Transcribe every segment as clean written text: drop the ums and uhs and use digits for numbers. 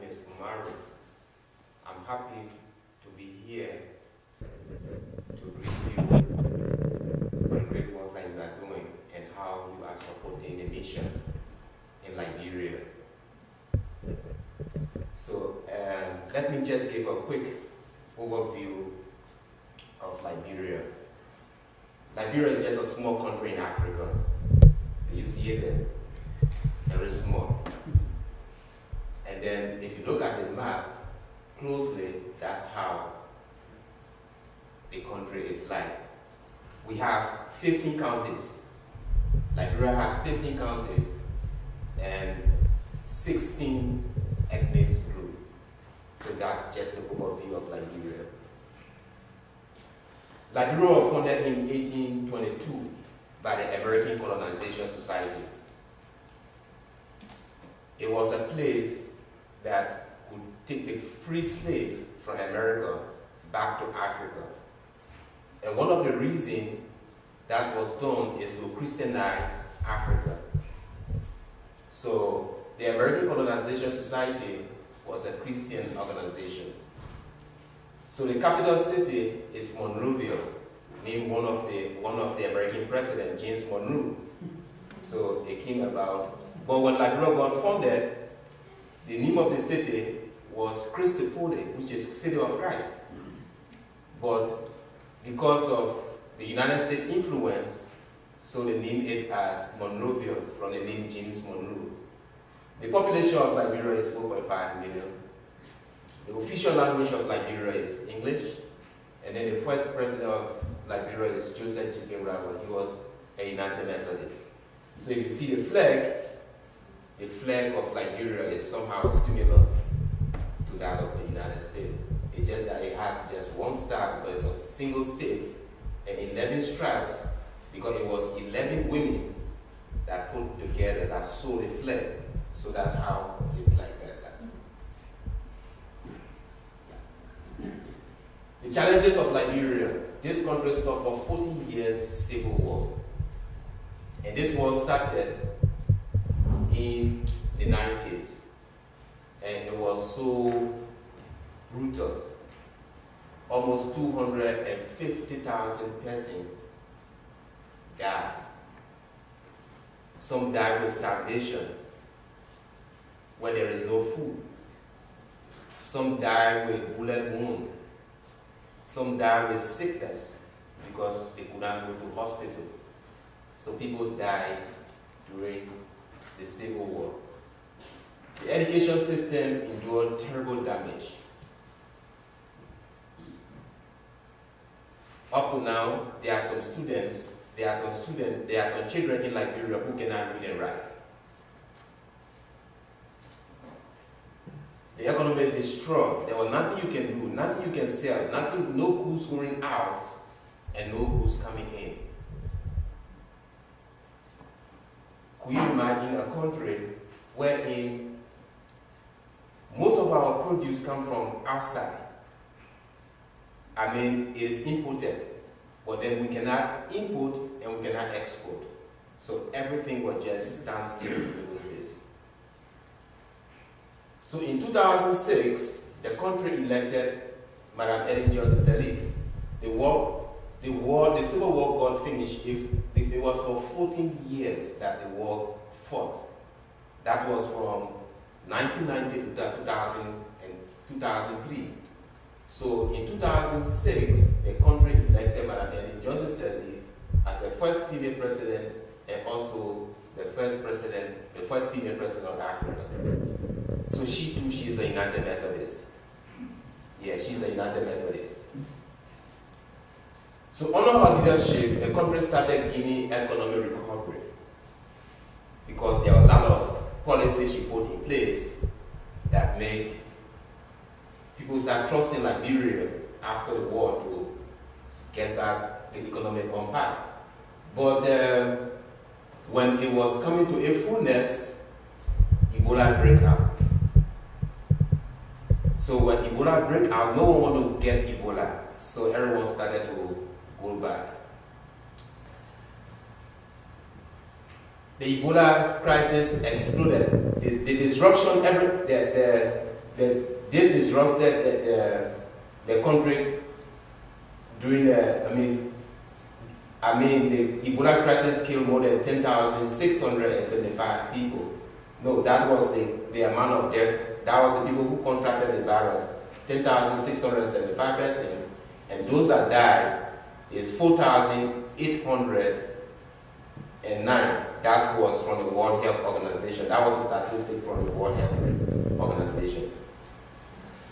is Umaru. I'm happy to be here to greet you for the great work that you are doing and how you are supporting the mission in Liberia. So let me just give a quick overview of Liberia. Liberia is just a small country in Africa. You see it there, very small. And then if you look at the map closely, that's how the country is like. We have 15 counties. Liberia has 15 counties and 16 ethnic groups. So that's just an overview of Liberia. Liberia was founded in 1822 by the American Colonization Society. It was a place that would take the free slave from America back to Africa. And one of the reasons that was done is to Christianize Africa. So the American Colonization Society was a Christian organization. So the capital city is Monrovia, named one of the American presidents, James Monroe. So it came about. But when Liberia got founded, the name of the city was Christi Pole, which is City of Christ. But because of the United States influence, so they named it as Monrovia from the name James Monroe. The population of Liberia is 4.5 million. The official language of Liberia is English. And then the first president of Liberia is Joseph J. Umaru. He was a United Methodist. So if you see the flag of Liberia is somehow similar to that of the United States. It's just that it has just one star because it's a single state and 11 stripes because it was 11 women that put together, that sewed the flag. So that's how it's like that. The challenges of Liberia. This country suffered 40 years civil war. And this war started in the 90s. And it was so brutal. Almost 250,000 persons died. Some died with starvation, where there is no food. Some died with bullet wounds. Some died with sickness because they could not go to hospital. So people died during the Civil War. The education system endured terrible damage. Up to now, there are some children in Liberia who cannot read and write. The economy is destroyed. There was nothing you can do, nothing you can sell, no goods going out, and no goods coming in. Could you imagine a country wherein most of our produce come from outside? I mean, it is imported, but then we cannot import and we cannot export. So everything was just standstill in those days. So in 2006, the country elected Madam Ellen Johnson Sirleaf. The Civil War got finished. It was for 14 years that the war fought. That was from 1990 to 2003. So in 2006, the country elected Madam Ellen Johnson Sirleaf as the first female president and also the first female president of Africa. So she's a United Methodist. Yeah, she's a United Methodist. So under her leadership, the country started gaining economic recovery because there were a lot of policies she put in place that made people start trusting Liberia after the war to get back the economic on path. But when it was coming to a fullness, Ebola broke out. So when Ebola broke out, no one wanted to get Ebola. So everyone started to go back. The Ebola crisis exploded. The disruption, the this disrupted the country during the, the Ebola crisis killed more than 10,675 people. No, that was the amount of death. That was the people who contracted the virus. 10,675 persons. And those that died is 4,809. That was from the World Health Organization. That was a statistic from the World Health Organization.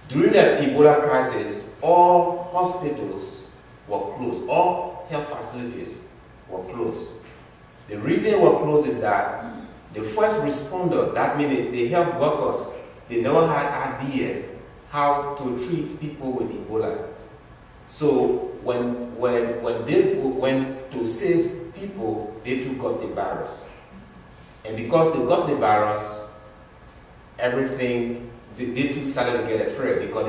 During the Ebola crisis, all hospitals were closed. All health facilities were closed. The reason they were closed is that the first responder, that means the health workers, they never had idea how to treat people with Ebola. So when they went to save people, they too got the virus. And because they got the virus, everything, they too started to get afraid because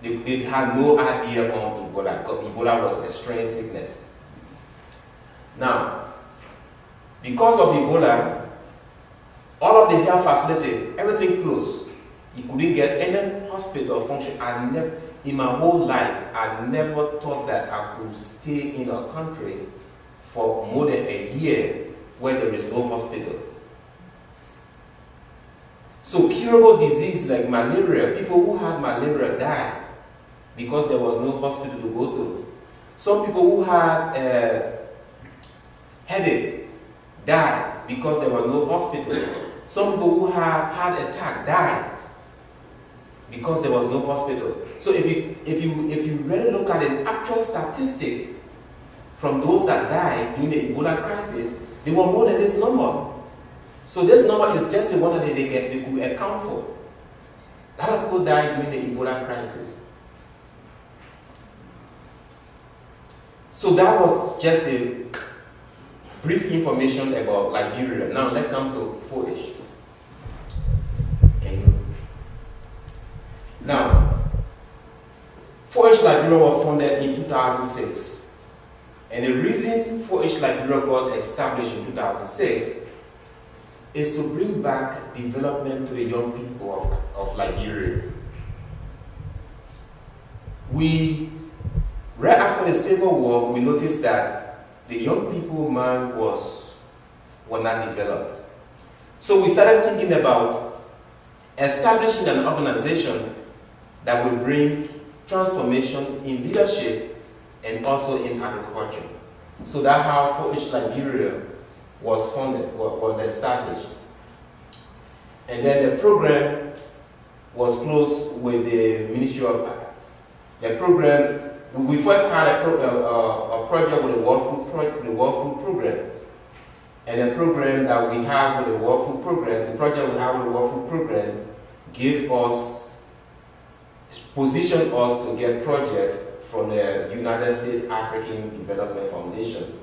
they had no idea on Ebola, because Ebola was a strange sickness. Now, because of Ebola, all of the health facility, everything closed. You couldn't get any hospital function. In my whole life, I never thought that I could stay in a country for more than a year where there is no hospital. So curable disease like malaria, people who had malaria died because there was no hospital to go to. Some people who had headache died because there was no hospital. Some people who had heart attack died because there was no hospital. So if you really look at the actual statistic from those that died during the Ebola crisis, they were more than this number. So this number is just the one that they could account for. A lot of people died during the Ebola crisis. So that was just a brief information about Liberia. Now let's come to 4-H. Now, 4-H Liberia was founded in 2006. And the reason 4-H Liberia got established in 2006 is to bring back development to the young people of Liberia. Right after the Civil War, we noticed that the young people mind were not developed. So we started thinking about establishing an organization that will bring transformation in leadership and also in agriculture. So that's how 4-H Liberia was founded, was established. And then the program was close with the Ministry of the program. We first had a project with the World Food Program. And the program that we have with the World Food Program, the project we have with the World Food Program positioned us to get project from the United States African Development Foundation.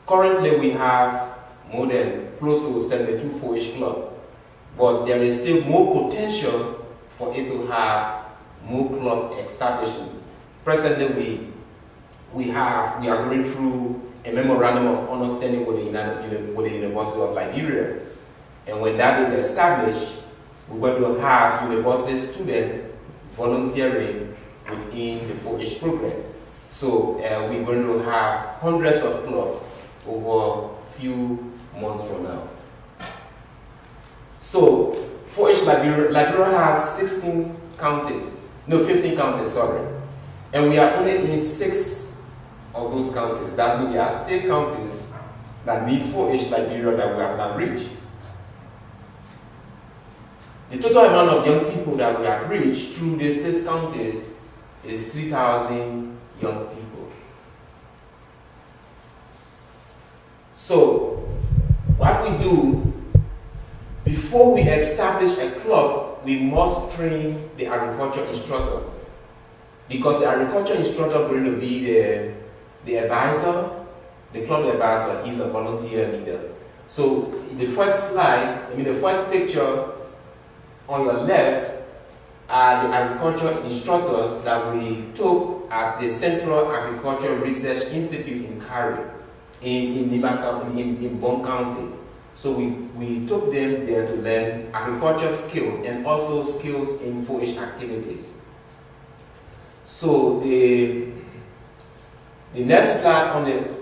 Currently we have more than close to 72 4-H clubs, but there is still more potential for it to have more club establishment. Presently we are going through a memorandum of understanding with the University of Liberia. And when that is established, we're going to have university students volunteering within the 4-H program. So we're going to have hundreds of clubs over a few months from now. So 4-H Liberia has 15 counties, sorry. And we are only in 6 of those counties. That means there are state counties that need 4-H Liberia that we have not reached. The total amount of young people that we have reached through these 6 counties is 3,000 young people. So, what we do, before we establish a club, we must train the agriculture instructor. Because the agriculture instructor is going to be the advisor, the club advisor, he's a volunteer leader. So, the first slide, the first picture on your left are the agriculture instructors that we took at the Central Agricultural Research Institute in Cary, in Bond County. So we took them there to learn agriculture skills and also skills in 4-H activities. So the next slide on the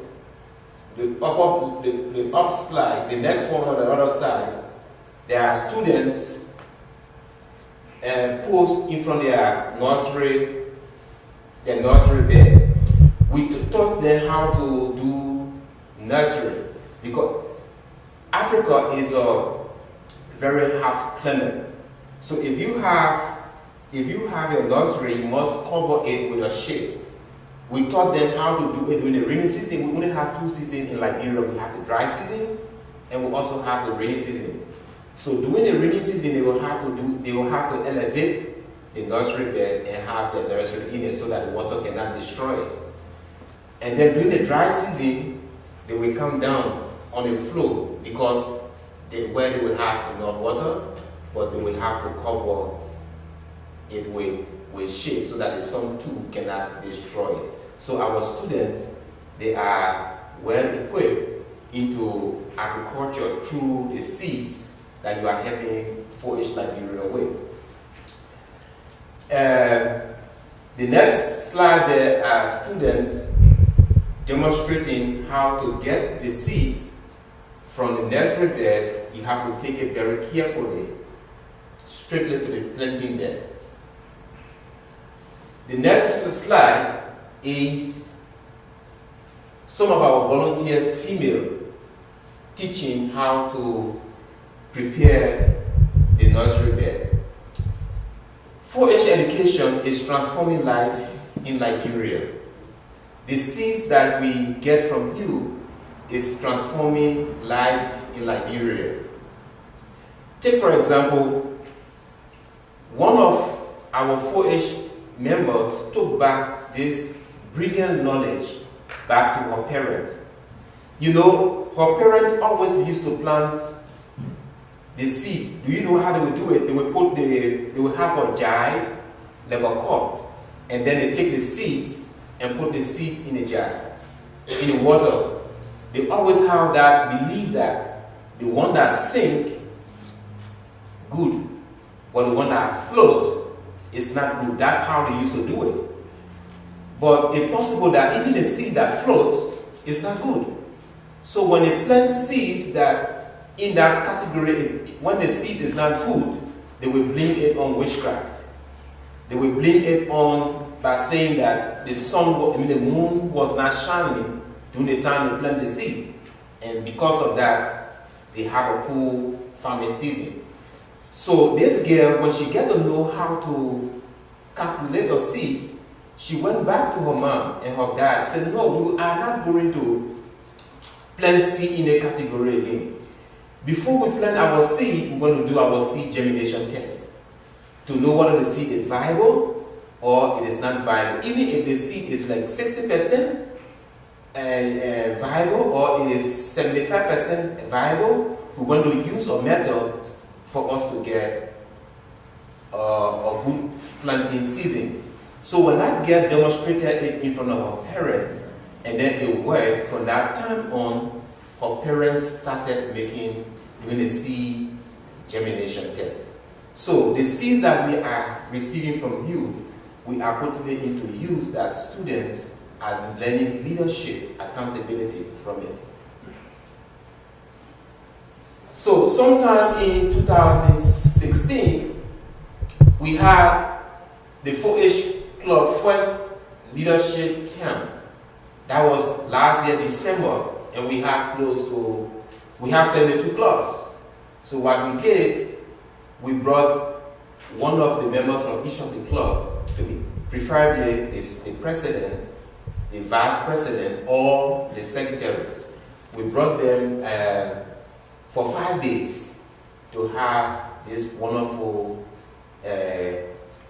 up slide, the next one on the other side, there are students posed in front of their nursery bed. We taught them how to do nursery because Africa is a very hot climate. So if you have your nursery, you must cover it with a shade. We taught them how to do it during the rainy season. We only have 2 seasons in Liberia. We have the dry season and we also have the rainy season. So during the rainy season, they will have to elevate the nursery bed and have the nursery in it so that the water cannot destroy it. And then during the dry season, they will come down on the floor because where they will have enough water, but they will have to cover it with shade so that the sun too cannot destroy it. So our students, they are well equipped into agriculture through the seeds that you are helping 4-H Liberia with. The next slide, there are students demonstrating how to get the seeds from the nursery bed. You have to take it very carefully, straightly to the planting bed. The next slide is some of our volunteers, female, teaching how to prepare the nursery bed. 4-H education is transforming life in Liberia. The seeds that we get from you is transforming life in Liberia. Take for example, one of our 4-H members took back this brilliant knowledge back to her parent. You know, her parent always used to plant the seeds. Do you know how they would do it? They would have a jar, like a cup, and then they take the seeds and put the seeds in a jar, in the water. They always have that belief that the one that sink, good, but the one that float is not good. That's how they used to do it. But it's possible that even the seed that float is not good. So when they plant seeds that in that category, when the seed is not good, they will blame it on witchcraft. They will blame it on by saying that the moon was not shining during the time they plant the seeds. And because of that, they have a poor farming season. So this girl, when she got to know how to calculate the seeds, she went back to her mom and her dad, said, no, we are not going to plant seed in a category again. Before we plant our seed, we're going to do our seed germination test to know whether the seed is viable or it is not viable. Even if the seed is like 60% viable or it is 75% viable, we're going to use a method for us to get a good planting season. So when that girl demonstrated it in front of her parents, and then it worked, from that time on, her parents started doing a seed germination test. So the seeds that we are receiving from you, we are putting it into use that students are learning leadership, accountability from it. So sometime in 2016, we had the 4-H Club first leadership camp. That was last year, December, and we have 72 clubs. So what we did, we brought one of the members from each of the club to be, preferably the president, the vice president, or the secretary. We brought them for 5 days to have this wonderful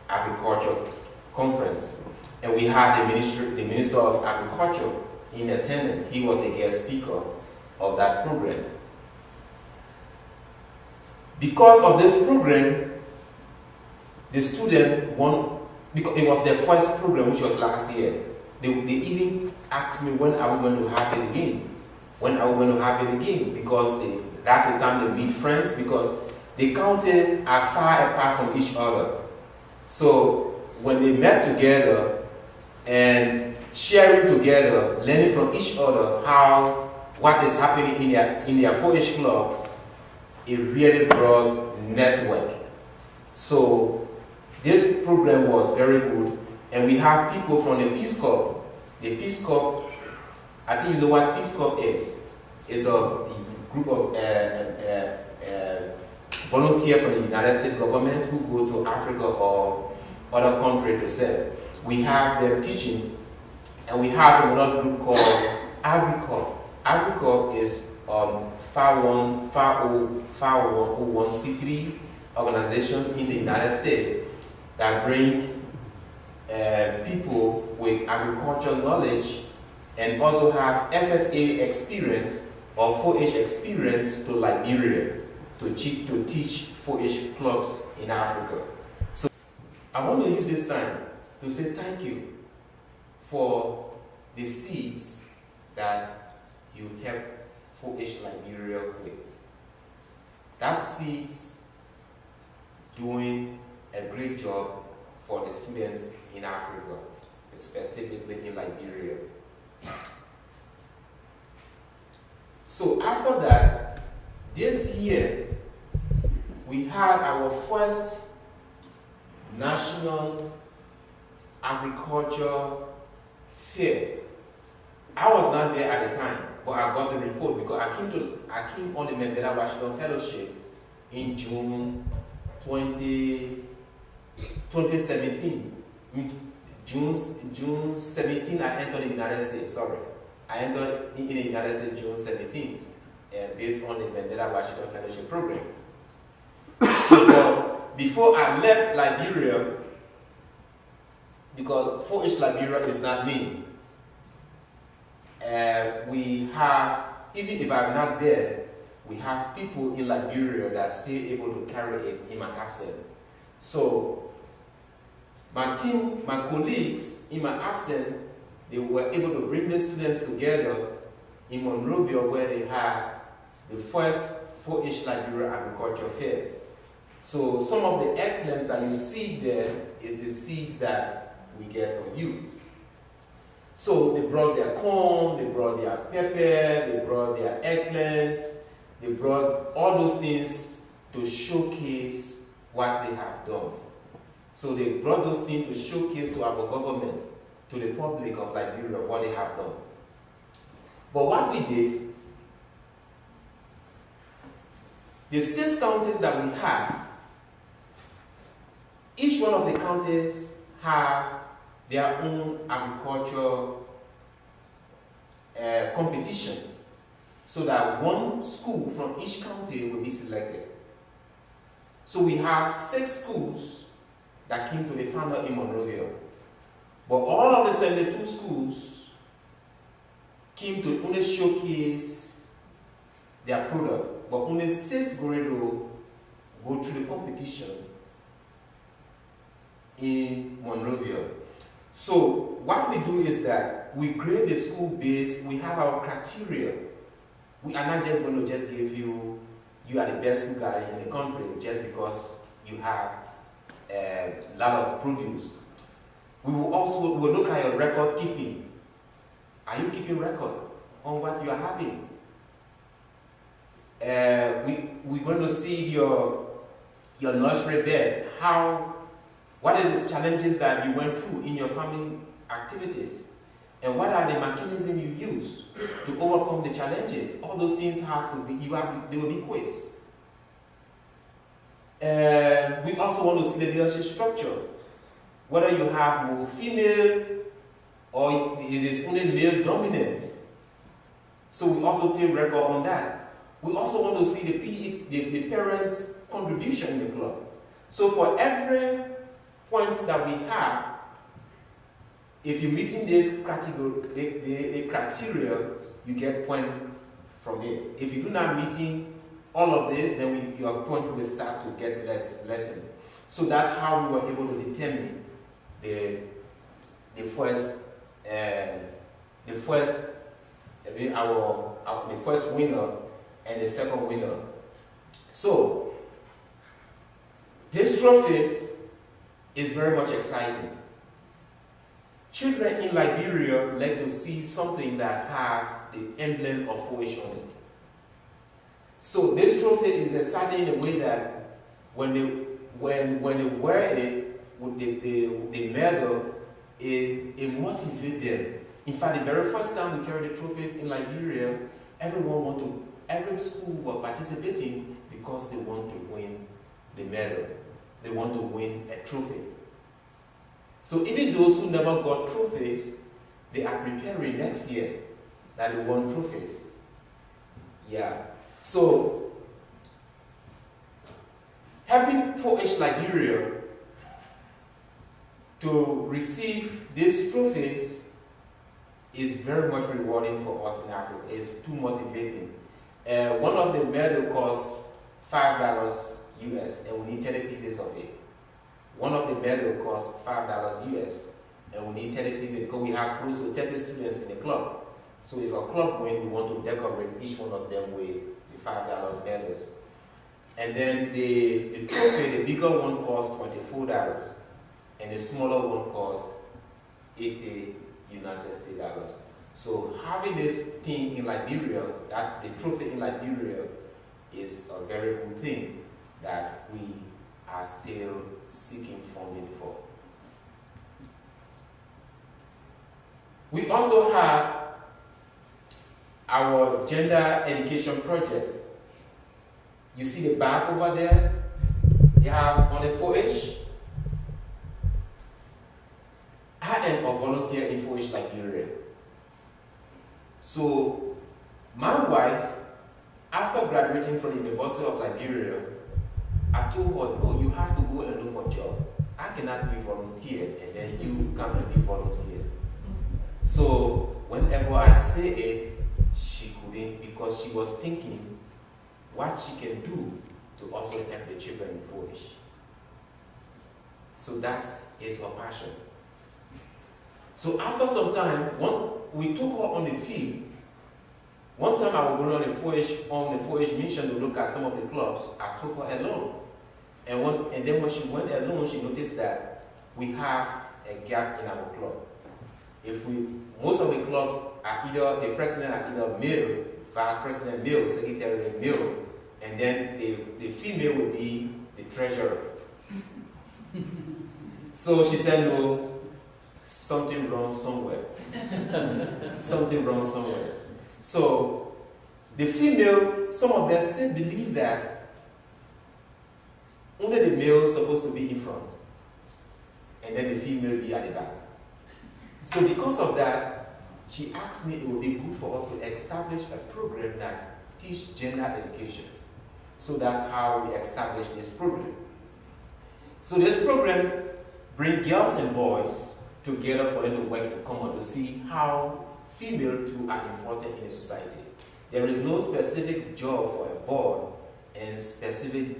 agriculture conference. And we had the Minister of Agriculture in attendance. He was the guest speaker of that program. Because of this program, the student won, because it was their first program, which was last year. They even asked me, when are we going to have it again? When are we going to have it again? Because That's the time they meet friends, because the counties are far apart from each other. So when they met together and sharing together, learning from each other what is happening in their 4-H club, it really brought network. So this program was very good, and we have people from the Peace Corps. The Peace Corps, I think you know what Peace Corps is. It's a group of volunteers from the United States government who go to Africa or other countries to serve. We have them teaching, and we have another group called AgriCorps. AgriCorps is 501c3 organization in the United States that bring people with agricultural knowledge and also have FFA experience or 4-H experience to Liberia to teach 4-H clubs in Africa. So I want to use this time to say thank you for the seeds that you help 4-H Liberia with. That seeds doing a great job for the students in Africa, specifically in Liberia. So after that, this year, we had our first national agriculture fair. I was not there at the time, but I got the report because I came on the Mandela Washington Fellowship in June 2017. June 17, I entered the United States, sorry. I entered in the United States June 17, based on the Mandela Washington Fellowship program. So before I left Liberia, because 4-H Liberia is not me, we have, even if I'm not there, we have people in Liberia that are still able to carry it in my absence. So my team, my colleagues in my absence, they were able to bring the students together in Monrovia, where they had the first 4-H Liberia Agriculture Fair. So some of the eggplants that you see there is the seeds that we get from you. So they brought their corn, they brought their pepper, they brought their eggplants, they brought all those things to showcase what they have done. So they brought those things to showcase to our government, to the public of Liberia, what they have done. But what we did, the 6 counties that we have, each one of the counties have their own agriculture competition, so that one school from each county will be selected. So we have 6 schools that came to the final in Monrovia. But all of the 72 schools came to only showcase their product, but only 6 go through the competition in Monrovia. So what we do is that we grade the school based, we have our criteria. We are not just going to just give you are the best school guy in the country just because you have a lot of produce. We will also look at your record keeping. Are you keeping record on what you are having? We're going to see your nursery bed, what are the challenges that you went through in your farming activities? And what are the mechanisms you use to overcome the challenges? All those things have to be, they will be quiz. We also want to see the leadership structure. Whether you have more female or it is only male dominant. So we also take record on that. We also want to see the parents' contribution in the club. So for every points that we have, if you're meeting this the criteria, you get point from it. If you do not meeting all of this, then your point will start to get lessen. So that's how we were able to determine the first winner and the second winner. So, this trophies is very much exciting. Children in Liberia like to see something that have the emblem of 4-H on it. So this trophy is exciting in a way that when they wear it with the medal, it motivates them. In fact, the very first time we carried the trophies in Liberia, every school was participating because they want to win the medal. They want to win a trophy. So even those who never got trophies, they are preparing next year that they want trophies. Yeah. So helping 4-H Liberia to receive these trophies is very much rewarding for us in Africa. It's too motivating. One of the medals costs $5 US, and we need 30 pieces of it. One of the medals costs $5 US, and we need 30 pieces because we have close to 30 students in the club. So if a club wins, we want to decorate each one of them with the $5 medals. And then the trophy, the bigger one costs $24, and the smaller one costs 80 United States dollars. So having this thing in Liberia, that the trophy in Liberia, is a very good thing that we are still seeking funding for. We also have our gender education project. You see the bag over there? You have on the 4-H. I am a volunteer in 4-H Liberia. So my wife, after graduating from the University of Liberia, I told her, no, you have to go and look for a job. I cannot be volunteer and then you come and be volunteer. So whenever I say it, she couldn't, because she was thinking what she can do to also help the children in 4-H. So that is her passion. So after some time, we took her on the field. One time I was going on the 4-H mission to look at some of the clubs. I took her alone. And then when she went alone, she noticed that we have a gap in our club. Most of the clubs are either, the president are either male, vice president male, secretary male, and then the female will be the treasurer. So she said, no, something wrong somewhere. Something wrong somewhere. So the female, some of them still believe that only the male is supposed to be in front, and then the female be at the back. So because of that, she asked me it would be good for us to establish a program that teaches gender education. So that's how we established this program. So this program brings girls and boys together for them to work in common to see how female too are important in the society. There is no specific job for a boy and specific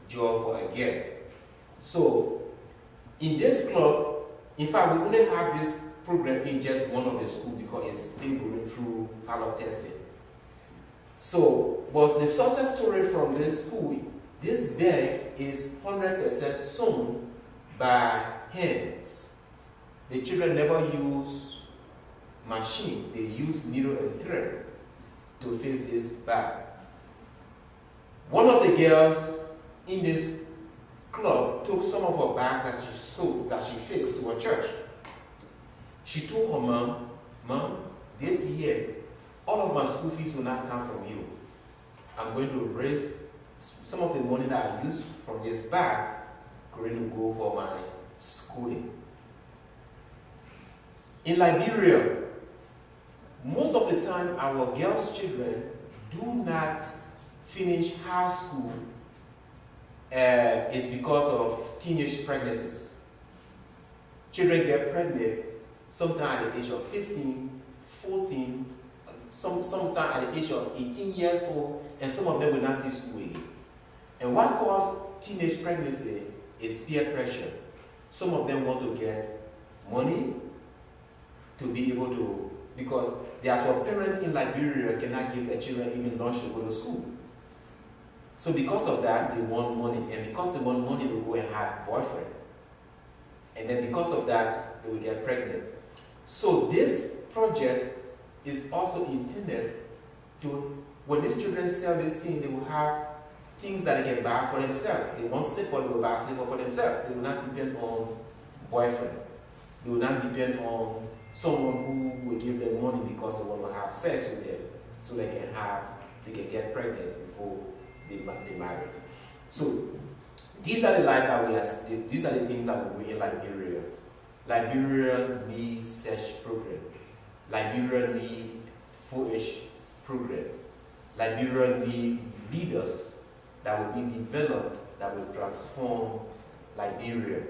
job for a girl. So in this club, in fact, we only have this program in just one of the schools because it's still going through pilot testing. So, but the success story from this school, this bag is 100% sewn by hands. The children never use machine, they use needle and thread to fix this bag. One of the girls in this club took some of her bag that she sewed, that she fixed to her church. She told her mom, Mom, this year, all of my school fees will not come from you. I'm going to raise some of the money that I used from this bag, going to go for my schooling. In Liberia, most of the time our girls' children do not finish high school. It's because of teenage pregnancies. Children get pregnant sometimes at the age of 15, 14, sometimes at the age of 18 years old, and some of them will not see school again. And what causes teenage pregnancy is peer pressure. Some of them want to get money to be able to, because there are some parents in Liberia cannot give their children even lunch to go to school. So because of that, they want money. And because they want money, they go and have a boyfriend. And then because of that, they will get pregnant. So this project is also intended to, when these children sell this thing, they will have things that they can buy for themselves. They want slipper, they will buy a slipper for themselves. They will not depend on boyfriend. They will not depend on someone who will give them money because they want to have sex with them, so they can get pregnant before they marry. So these are the life that these are the things that we do in Liberia. Liberia needs search program. Liberia needs 4-H program. Liberia needs leaders that will be developed, that will transform Liberia.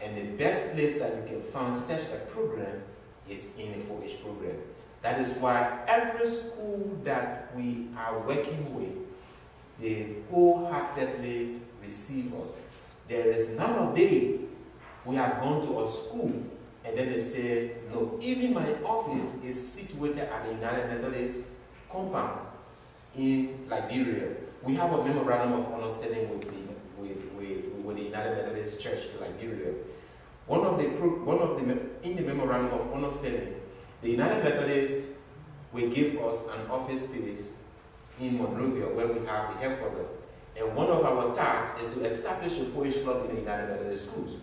And the best place that you can find such a program is in a 4-H program. That is why every school that we are working with, they wholeheartedly receive us. There is none of them. We have gone to a school and then they say, no, even my office is situated at the United Methodist compound in Liberia. We have a memorandum of understanding with the United Methodist Church in Liberia. In the memorandum of understanding, the United Methodist will give us an office space in Monrovia where we have the headquarters. And one of our tasks is to establish a 4-H club in the United Methodist schools.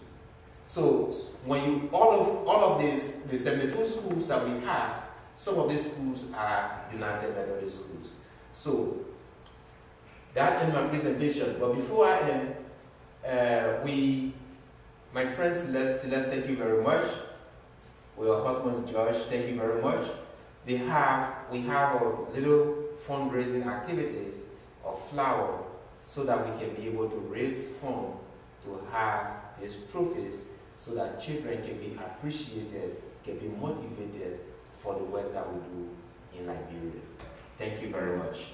So when you all of these, the 72 schools that we have, some of these schools are United Methodist schools. So that ends my presentation. But before I end, my friend Celeste, thank you very much. With her husband George, thank you very much. We have a little fundraising activities of flour so that we can be able to raise funds to have these trophies so that children can be appreciated, can be motivated for the work that we do in Liberia. Thank you very much.